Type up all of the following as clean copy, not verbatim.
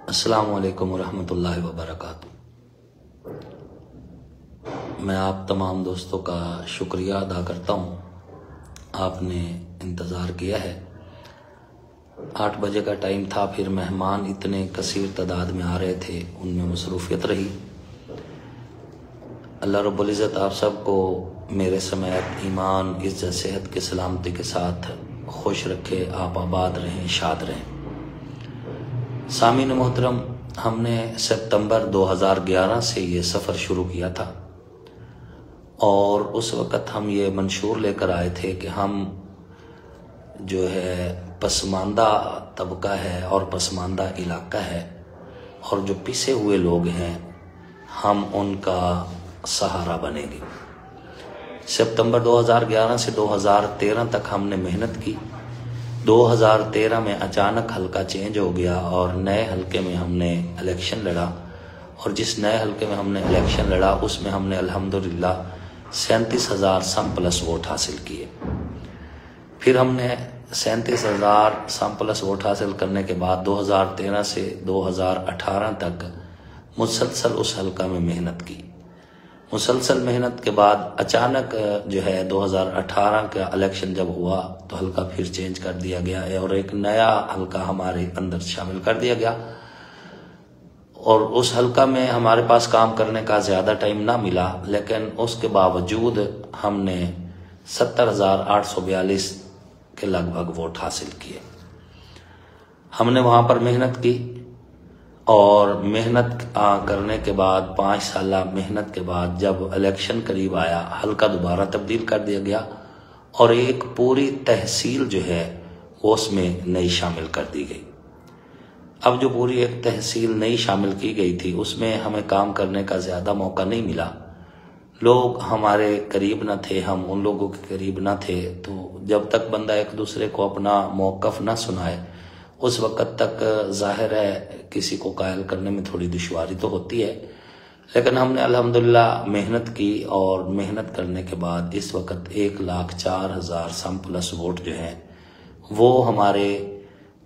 अस्सलामु अलैकुम वरहमतुल्लाहि वबरकातुहू। मैं आप तमाम दोस्तों का शुक्रिया अदा करता हूँ। आपने इंतज़ार किया है। 8 बजे का टाइम था, फिर मेहमान इतने कसीर तादाद में आ रहे थे, उनमें मसरूफ़ियत रही। अल्लाह रब्बुल इज़्ज़त आप सबको मेरे समेत ईमान, इज़्ज़त, सेहत की सलामती के साथ खुश रखे, आप आबाद रहें, शाद रहें। सामीन मोहतरम, हमने सितंबर 2011 से ये सफ़र शुरू किया था और उस वक़्त हम ये मंशूर लेकर आए थे कि हम जो है पसमानदा तबका है और पसमानदा इलाका है और जो पिसे हुए लोग हैं हम उनका सहारा बनेंगे। सितंबर 2011 से 2013 तक हमने मेहनत की। 2013 में अचानक हल्का चेंज हो गया और नए हल्के में हमने इलेक्शन लड़ा और जिस नए हल्के में हमने इलेक्शन लड़ा उसमें हमने अल्हम्दुलिल्लाह 37,000 सम प्लस वोट हासिल किए। फिर हमने 37,000 सम प्लस वोट हासिल करने के बाद 2013 से 2018 तक मुसलसल उस हल्का में मेहनत की। मुसलसल मेहनत के बाद अचानक जो है 2018 का इलेक्शन जब हुआ तो हल्का फिर चेंज कर दिया गया और एक नया हल्का हमारे अंदर शामिल कर दिया गया और उस हल्का में हमारे पास काम करने का ज़्यादा टाइम ना मिला, लेकिन उसके बावजूद हमने 70,842 के लगभग वोट हासिल किए। हमने वहाँ पर मेहनत की और मेहनत करने के बाद 5 साल मेहनत के बाद जब इलेक्शन करीब आया, हल्का दोबारा तब्दील कर दिया गया और एक पूरी तहसील जो है वो उसमें नई शामिल कर दी गई। अब जो पूरी एक तहसील नई शामिल की गई थी उसमें हमें काम करने का ज़्यादा मौका नहीं मिला। लोग हमारे करीब न थे, हम उन लोगों के करीब न थे, तो जब तक बंदा एक दूसरे को अपना मौक़िफ़ न सुनाए उस वक़्त तक ज़ाहिर है किसी को कायल करने में थोड़ी दुश्वारी तो होती है। लेकिन हमने अल्हम्दुलिल्लाह मेहनत की और मेहनत करने के बाद इस वक़्त 1,04,000 सम प्लस वोट जो हैं वो हमारे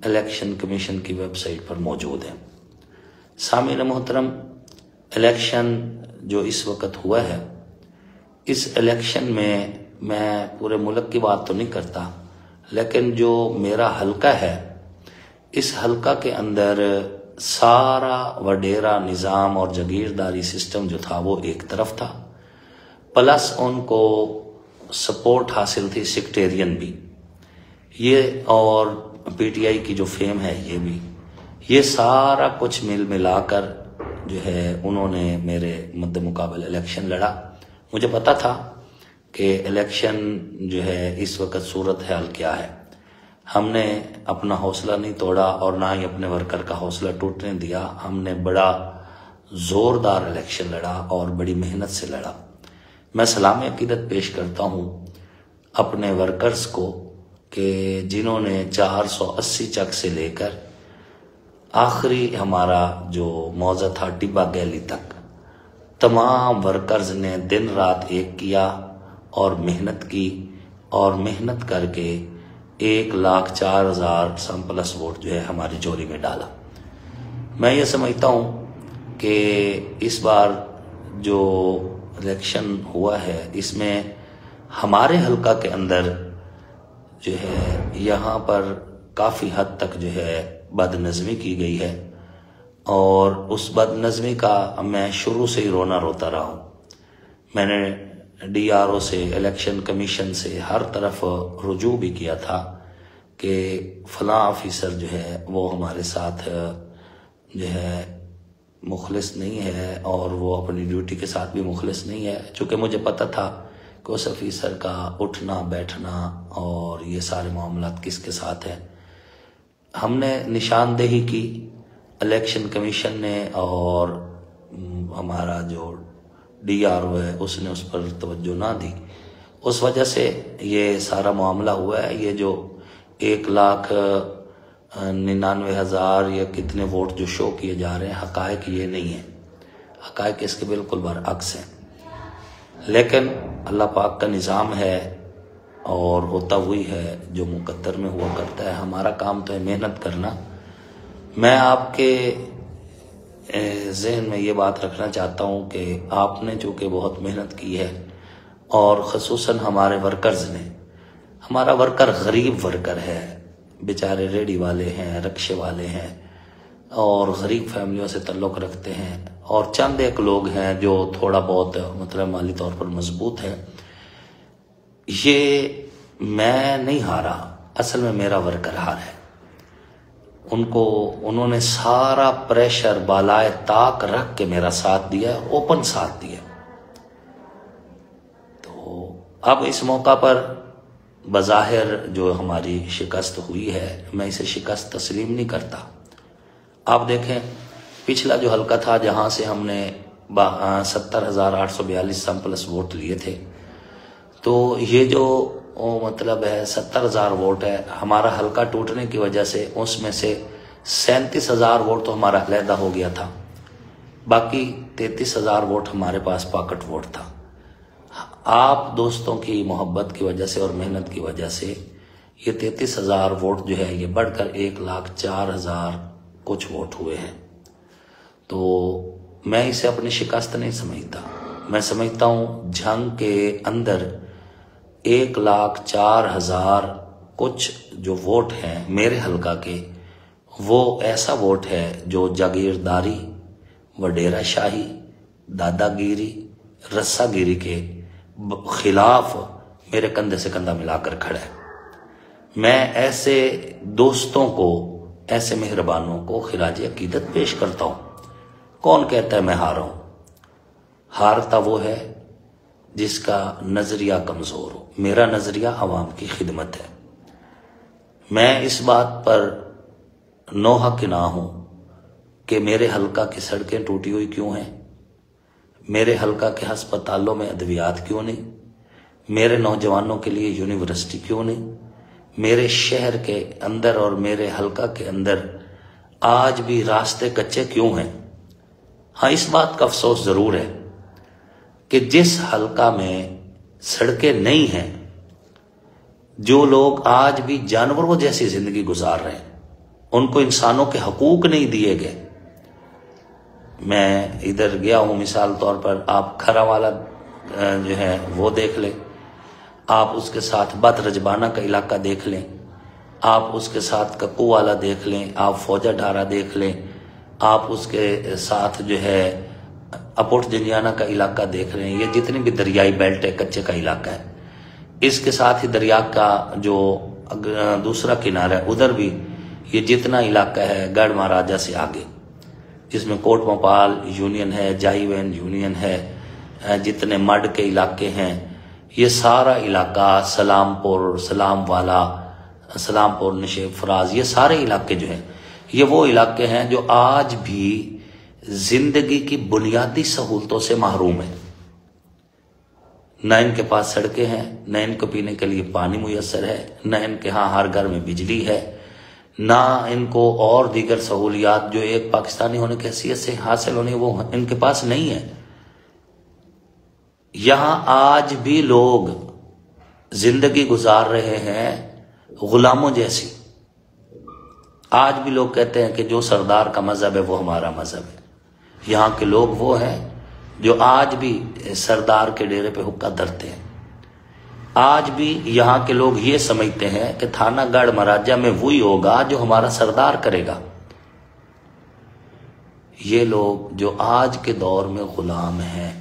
इलेक्शन कमीशन की वेबसाइट पर मौजूद हैं। सामीन मोहतरम, इलेक्शन जो इस वक़्त हुआ है, इस इलेक्शन में मैं पूरे मुल्क की बात तो नहीं करता, लेकिन जो मेरा हल्का है इस हल्का के अंदर सारा वडेरा निज़ाम और जागीरदारी सिस्टम जो था वो एक तरफ था, प्लस उनको सपोर्ट हासिल थी सेक्टेरियन भी, ये और पीटीआई की जो फेम है ये भी, ये सारा कुछ मिल मिलाकर जो है उन्होंने मेरे मद्दे मुकाबले इलेक्शन लड़ा। मुझे पता था कि इलेक्शन जो है इस वक्त सूरत हाल क्या है। हमने अपना हौसला नहीं तोड़ा और ना ही अपने वर्कर का हौसला टूटने दिया। हमने बड़ा ज़ोरदार इलेक्शन लड़ा और बड़ी मेहनत से लड़ा। मैं सलाम अकीदत पेश करता हूँ अपने वर्कर्स को कि जिन्होंने 480 चक से लेकर आखिरी हमारा जो मौज़ा था टिब्बा गैली तक, तमाम वर्कर्स ने दिन रात एक किया और मेहनत की और मेहनत करके 1,04,000 सम प्लस वोट जो है हमारी झोली में डाला। मैं ये समझता हूँ कि इस बार जो इलेक्शन हुआ है इसमें हमारे हल्का के अंदर जो है यहाँ पर काफ़ी हद तक जो है बदनज़मी की गई है और उस बदनज़मी का मैं शुरू से ही रोना रोता रहा हूँ। मैंने DRO से, इलेक्शन कमीशन से हर तरफ रुजू भी किया था कि फ़लाँ ऑफिसर जो है वो हमारे साथ जो है मुखलिस नहीं है और वो अपनी ड्यूटी के साथ भी मुखलिस नहीं है, चूँकि मुझे पता था कि उस ऑफिसर का उठना बैठना और ये सारे मामलात किसके साथ हैं। हमने निशानदेही की इलेक्शन कमीशन ने और हमारा जो DRO है उसने उस पर तवज्जो ना दी, उस वजह से ये सारा मामला हुआ है। ये जो 1,99,000 या कितने वोट जो शो किए जा रहे हैं, हकायक ये नहीं है, हकायक इसके बिल्कुल बरअक्स हैं। लेकिन अल्लाह पाक का निज़ाम है और होता वही है जो मुकद्दर में हुआ करता है। हमारा काम तो है मेहनत करना। मैं आपके जहन में ये बात रखना चाहता हूँ कि आपने चूँकि बहुत मेहनत की है और ख़ुसूसन हमारे वर्कर्स ने, हमारा वर्कर गरीब वर्कर है, बेचारे रेडी वाले हैं, रक्शे वाले हैं और गरीब फैमिलियों से ताल्लुक़ रखते हैं, और चंद एक लोग हैं जो थोड़ा बहुत मतलब माली तौर पर मजबूत हैं। ये मैं नहीं हारा, असल में मेरा वर्कर हार है। उन्होंने सारा प्रेशर बालाए ताक रख के मेरा साथ दिया, ओपन साथ दिया। तो अब इस मौका पर बज़ाहिर जो हमारी शिकस्त हुई है, मैं इसे शिकस्त तस्लीम नहीं करता। आप देखें पिछला जो हल्का था जहां से हमने 70,842 सम प्लस वोट लिए थे, तो ये जो मतलब है 70,000 वोट है, हमारा हल्का टूटने की वजह से उसमें से 37,000 वोट तो हमारा अलहदा हो गया था, बाकी 33,000 वोट हमारे पास पॉकेट वोट था। आप दोस्तों की मोहब्बत की वजह से और मेहनत की वजह से ये 33,000 वोट जो है ये बढ़कर 1,04,000 कुछ वोट हुए हैं। तो मैं इसे अपनी शिकस्त नहीं समझता, मैं समझता हूँ जंग के अंदर 1,04,000 कुछ जो वोट हैं मेरे हल्का के, वो ऐसा वोट है जो जागीरदारी, वडेरा शाही, दादागिरी, रस्सागिरी के खिलाफ मेरे कंधे से कंधा मिलाकर खड़ा है। मैं ऐसे दोस्तों को, ऐसे मेहरबानों को खिराज अकीदत पेश करता हूं। कौन कहता है मैं हारा हूं? हारता वो है जिसका नजरिया कमजोर हो। मेरा नजरिया अवाम की खिदमत है। मैं इस बात पर नोहक ना हूं कि मेरे हल्का की सड़कें टूटी हुई क्यों हैं, मेरे हल्का के अस्पतालों में अद्वियात क्यों नहीं, मेरे नौजवानों के लिए यूनिवर्सिटी क्यों नहीं, मेरे शहर के अंदर और मेरे हल्का के अंदर आज भी रास्ते कच्चे क्यों हैं। हाँ, इस बात का अफसोस जरूर है कि जिस हल्का में सड़कें नहीं हैं, जो लोग आज भी जानवरों जैसी जिंदगी गुजार रहे हैं, उनको इंसानों के हकूक नहीं दिए गए। मैं इधर गया हूं, मिसाल तौर पर आप खरा वाला जो है वो देख लें, आप उसके साथ बत रजबाना का इलाका देख लें, आप उसके साथ कक्कू वाला देख लें, आप फौजा ढारा देख लें, आप उसके साथ जो है अपोट जंजियाना का इलाका देख रहे हैं। ये जितनी भी दरियाई बेल्ट है, कच्चे का इलाका है। इसके साथ ही दरिया का जो दूसरा किनारा है उधर भी ये जितना इलाका है गढ़ महाराजा से आगे, जिसमें कोट भोपाल यूनियन है, जाईवैन यूनियन है, जितने मड के इलाके हैं, ये सारा इलाका सलामपुर, सलामवाला, सलामपुर, निशेब फराज, ये सारे इलाके जो हैं ये वो इलाके हैं जो आज भी जिंदगी की बुनियादी सहूलतों से महरूम है। न इनके पास सड़कें हैं, न इनको पीने के लिए पानी मुयस्सर है, न इनके यहाँ हर घर में बिजली है, ना इनको और दीगर सहूलियात जो एक पाकिस्तानी होने की हैसियत से हासिल होनी वो इनके पास नहीं है। यहां आज भी लोग जिंदगी गुजार रहे हैं गुलामों जैसी। आज भी लोग कहते हैं कि जो सरदार का मजहब है वो हमारा मजहब है। यहां के लोग वो हैं जो आज भी सरदार के डेरे पे हुक्का धरते हैं। आज भी यहाँ के लोग ये समझते हैं कि थाना गढ़ महाराजा में वही होगा जो हमारा सरदार करेगा। ये लोग जो आज के दौर में गुलाम हैं,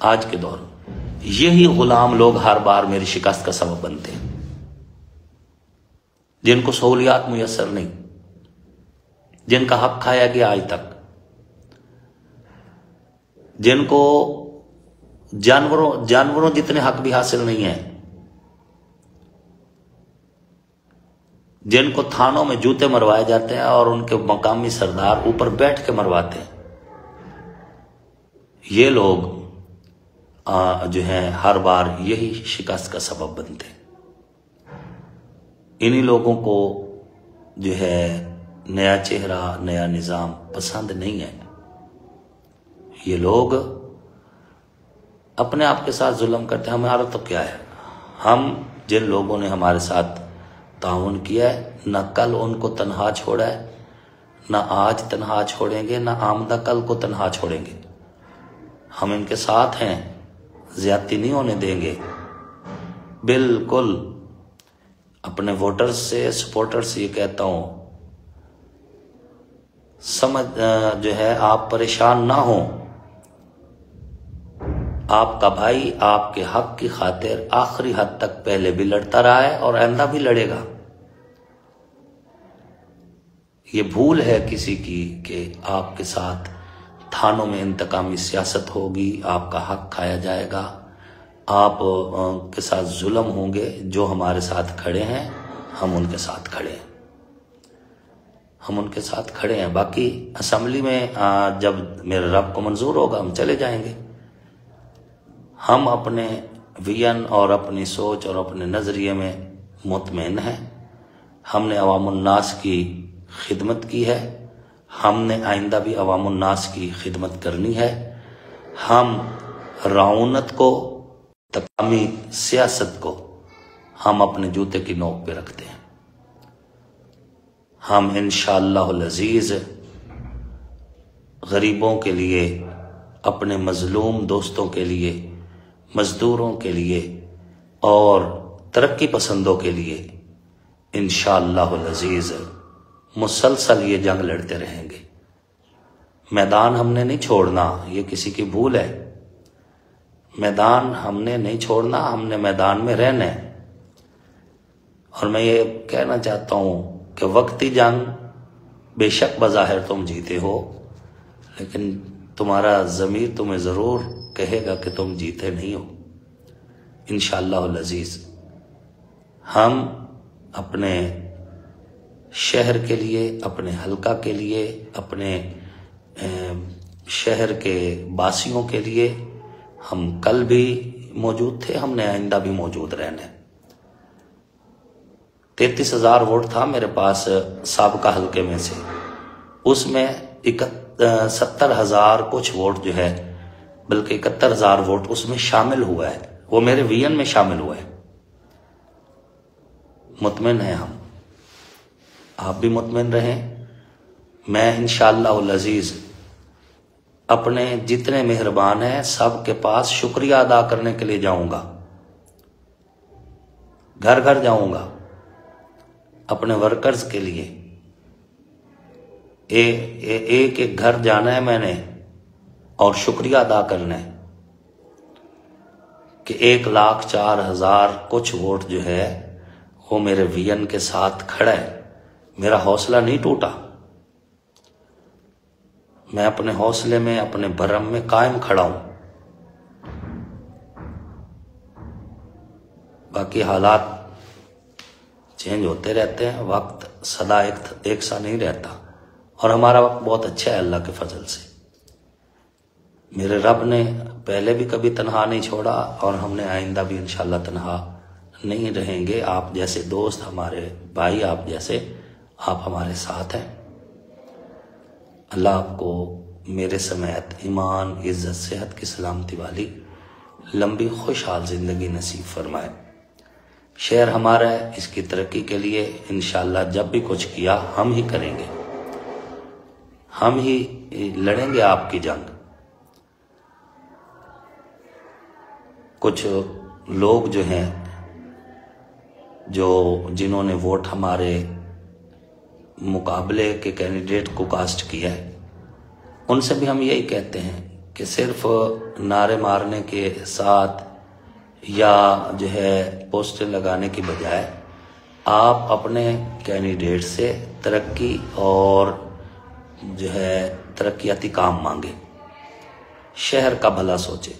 आज के दौर में यही गुलाम लोग हर बार मेरी शिकस्त का सबब बनते हैं, जिनको सहूलियात मुयस्सर नहीं, जिनका हक खाया गया आज तक, जिनको जानवरों जितने हक भी हासिल नहीं है, जिनको थानों में जूते मरवाए जाते हैं और उनके मकामी सरदार ऊपर बैठ के मरवाते हैं। ये लोग जो हैं हर बार यही शिकस्त का सबब बनते हैं। इन्हीं लोगों को जो है नया चेहरा, नया निजाम पसंद नहीं है। ये लोग अपने आप के साथ जुल्म करते हैं। हमारा तो क्या है, हम जिन लोगों ने हमारे साथ ताउन किया है, न कल उनको तनहा छोड़ा है, ना आज तन्हा छोड़ेंगे, ना आमदा कल को तन्हा छोड़ेंगे। हम इनके साथ हैं, ज्यादती नहीं होने देंगे। बिल्कुल अपने वोटर्स से, सपोर्टर्स से ये कहता हूं, समझ जो है आप परेशान ना हो। आपका भाई आपके हक की खातिर आखिरी हद तक पहले भी लड़ता रहा है और आइंदा भी लड़ेगा। ये भूल है किसी की कि आपके साथ थानों में इंतकामी सियासत होगी, आपका हक खाया जाएगा, आप के साथ जुल्म होंगे। जो हमारे साथ खड़े हैं हम उनके साथ खड़े हैं, हम उनके साथ खड़े हैं। बाकी असेंबली में जब मेरे रब को मंजूर होगा हम चले जाएंगे। हम अपने विजन और अपनी सोच और अपने नजरिए में मुतमईन हैं। हमने अवामुन्नास की खिदमत की है, हमने आइंदा भी अवामुन्नास की खिदमत करनी है। हम रऊनत को, तकामी सियासत को हम अपने जूते की नोक पे रखते हैं। हम इंशाअल्लाहुल अज़ीज़ गरीबों के लिए, अपने मजलूम दोस्तों के लिए, मजदूरों के लिए और तरक्की पसंदों के लिए इंशाअल्लाहुल अज़ीज़ मुसलसल ये जंग लड़ते रहेंगे। मैदान हमने नहीं छोड़ना, ये किसी की भूल है। मैदान हमने नहीं छोड़ना, हमने मैदान में रहना है। और मैं ये कहना चाहता हूं कि वक्ती जंग बेशक बज़ाहिर तुम जीते हो, लेकिन तुम्हारा ज़मीर तुम्हें ज़रूर कहेगा कि तुम जीते नहीं हो। इंशाअल्लाहुल अज़ीज़ हम अपने शहर के लिए, अपने हलका के लिए, अपने शहर के वासियों के लिए हम कल भी मौजूद थे, हमने आइंदा भी मौजूद रहना है। 33,000 वोट था मेरे पास साबका हलके में से, उसमें 70,000 कुछ वोट जो है, बल्कि 71,000 वोट उसमें शामिल हुआ है, वो मेरे विजन में शामिल हुआ है। मुतमिन हैं हम, आप भी मुतमिन रहें। मैं इंशाअल्लाहुल अज़ीज़ अपने जितने मेहरबान हैं सब के पास शुक्रिया अदा करने के लिए जाऊंगा, घर घर जाऊंगा अपने वर्कर्स के लिए। एक एक घर जाना है मैंने और शुक्रिया अदा करना है कि 1,04,000 कुछ वोट जो है वो मेरे विजन के साथ खड़ा है। मेरा हौसला नहीं टूटा, मैं अपने हौसले में, अपने भरम में कायम खड़ा हूं। बाकी हालात चेंज होते रहते हैं, वक्त सदा एक सा नहीं रहता, और हमारा वक्त बहुत अच्छा है अल्लाह के फजल से। मेरे रब ने पहले भी कभी तन्हा नहीं छोड़ा और हमने आइंदा भी इंशाअल्लाह तन्हा नहीं रहेंगे। आप जैसे दोस्त, हमारे भाई, आप जैसे, आप हमारे साथ हैं। अल्लाह आपको मेरे समेत ईमान, इज्जत, सेहत की सलामती वाली लंबी खुशहाल जिंदगी नसीब फरमाए। शहर हमारा है, इसकी तरक्की के लिए इंशाअल्लाह जब भी कुछ किया हम ही करेंगे, हम ही लड़ेंगे आपकी जंग। कुछ लोग जो हैं, जिन्होंने वोट हमारे मुकाबले के कैंडिडेट को कास्ट किया है, उनसे भी हम यही कहते हैं कि सिर्फ नारे मारने के साथ या जो है पोस्टर लगाने की बजाय आप अपने कैंडिडेट से तरक्की और जो है तरक्याती काम मांगे, शहर का भला सोचे।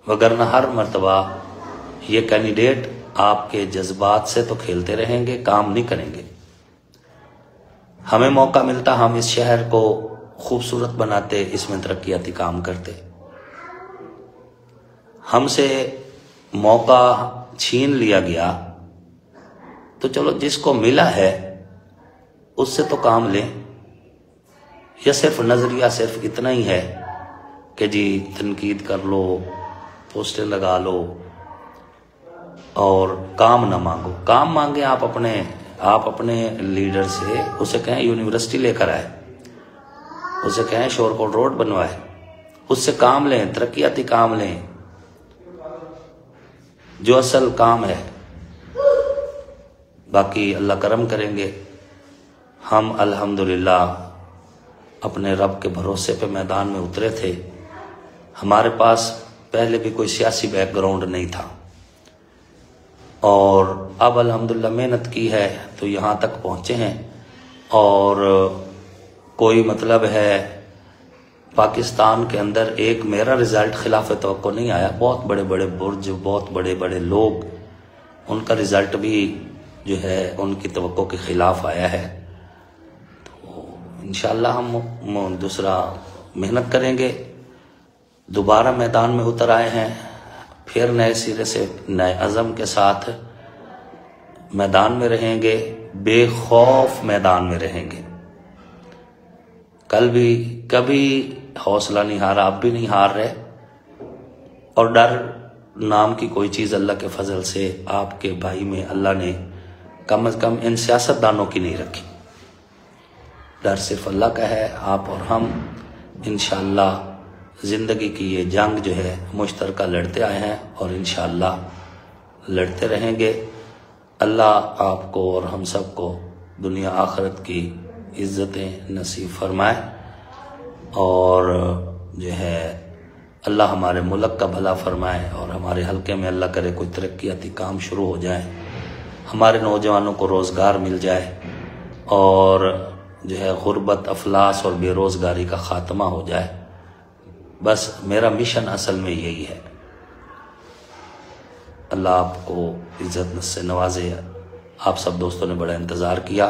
वगरना हर मर्तबा ये कैंडिडेट आपके जज्बात से तो खेलते रहेंगे, काम नहीं करेंगे। हमें मौका मिलता, हम इस शहर को खूबसूरत बनाते, इसमें तरक्याती काम करते। हमसे मौका छीन लिया गया तो चलो जिसको मिला है उससे तो काम लें। या सिर्फ नजरिया सिर्फ इतना ही है कि जी तनकीद कर लो, पोस्टर लगा लो और काम ना मांगो। काम मांगे आप अपने आप अपने लीडर से उसे कहें यूनिवर्सिटी लेकर आए, उसे कहें शोरकोट रोड बनवाए, उससे काम लें, तरक्याती काम लें, जो असल काम है। बाकी अल्लाह करम करेंगे। हम अल्हम्दुलिल्लाह अपने रब के भरोसे पे मैदान में उतरे थे। हमारे पास पहले भी कोई सियासी बैकग्राउंड नहीं था और अब अल्हम्दुलिल्लाह मेहनत की है तो यहाँ तक पहुँचे हैं। और कोई मतलब है पाकिस्तान के अंदर एक मेरा रिज़ल्ट खिलाफ तवक्को नहीं आया। बहुत बड़े बड़े बुर्ज, बहुत बड़े बड़े लोग, उनका रिज़ल्ट भी जो है उनकी तवक्को के खिलाफ आया है। तो इंशाअल्लाह हम दूसरा मेहनत करेंगे, दोबारा मैदान में उतर आए हैं, फिर नए सिरे से नए अज़म के साथ मैदान में रहेंगे, बेखौफ मैदान में रहेंगे। कल भी कभी हौसला नहीं हारा, अब भी नहीं हार रहे। और डर नाम की कोई चीज़ अल्लाह के फजल से आपके भाई में अल्लाह ने कम से कम इन सियासतदानों की नहीं रखी। डर सिर्फ अल्लाह का है। आप और हम इंशाअल्लाह ज़िंदगी की ये जंग जो है मुश्तरका लड़ते आए हैं और इंशाअल्लाह लड़ते रहेंगे। अल्लाह आपको और हम सबको दुनिया आखिरत की इज़्ज़तें नसीब फरमाए और जो है अल्लाह हमारे मुल्क का भला फरमाए और हमारे हल्के में अल्लाह करे कोई तरक्याती काम शुरू हो जाए, हमारे नौजवानों को रोज़गार मिल जाए और जो है गुर्बत, अफलास और बेरोज़गारी का ख़ात्मा हो जाए। बस मेरा मिशन असल में यही है। अल्लाह आपको इज़्ज़त से नवाजे। आप सब दोस्तों ने बड़ा इंतज़ार किया।